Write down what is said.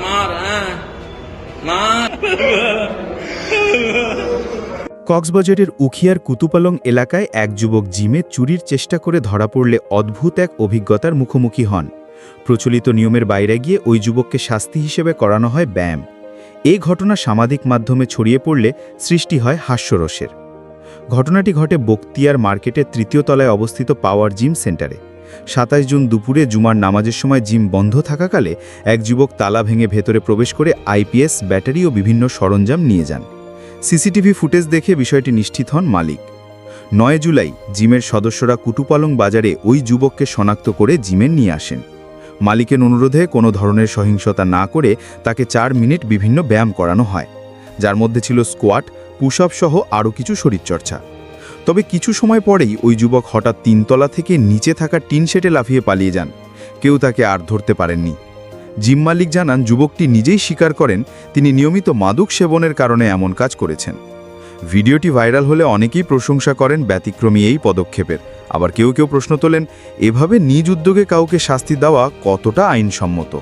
মার মার। কক্সবাজারের উখিয়ার কুতুপালং এলাকায় এক যুবক জিমে চুরির চেষ্টা করে ধরা পড়লে অদ্ভুত এক অভিজ্ঞতার মুখোমুখি হন। প্রচলিত নিয়মের বাইরে গিয়ে ওই যুবককে শাস্তি হিসেবে করানো হয় ব্যায়াম। এই ঘটনা সামাজিক মাধ্যমে ছড়িয়ে পড়লে সৃষ্টি হয় হাস্যরসের। ঘটনাটি ঘটে বখতিয়ার মার্কেটের ৩য় তলায় অবস্থিত পাওয়ার জিম সেন্টারে। ২৭ জুন দুপুরে জুমার নামাজের সময় জিম বন্ধ থাকাকালে এক যুবক তালা ভেঙে ভেতরে প্রবেশ করে আইপিএস, ব্যাটারি ও বিভিন্ন সরঞ্জাম নিয়ে যান। সিসিটিভি ফুটেজ দেখে বিষয়টি নিশ্চিত হন মালিক। ৯ জুলাই জিমের সদস্যরা কুতুপালং বাজারে ওই যুবককে শনাক্ত করে জিমে নিয়ে আসেন। মালিকের অনুরোধে কোনো ধরনের সহিংসতা না করে তাকে ৪ মিনিট বিভিন্ন ব্যায়াম করানো হয়, যার মধ্যে ছিল স্কোয়াট, পুশ আপ সহ আরও কিছু শরীরচর্চা। তবে কিছু সময় পরেই ওই যুবক হঠাৎ ৩ তলা থেকে নিচে থাকা টিন শেডে লাফিয়ে পালিয়ে যান। কেউ তাকে আর ধরতে পারেননি। জিম মালিক জানান, যুবকটি নিজেই স্বীকার করেন তিনি নিয়মিত মাদক সেবনের কারণে এমন কাজ করেছেন। ভিডিওটি ভাইরাল হলে অনেকেই প্রশংসা করেন ব্যতিক্রমী এই পদক্ষেপের। আবার কেউ কেউ প্রশ্ন তোলেন, এভাবে নিজ উদ্যোগে কাউকে শাস্তি দেওয়া কতটা আইনসম্মত।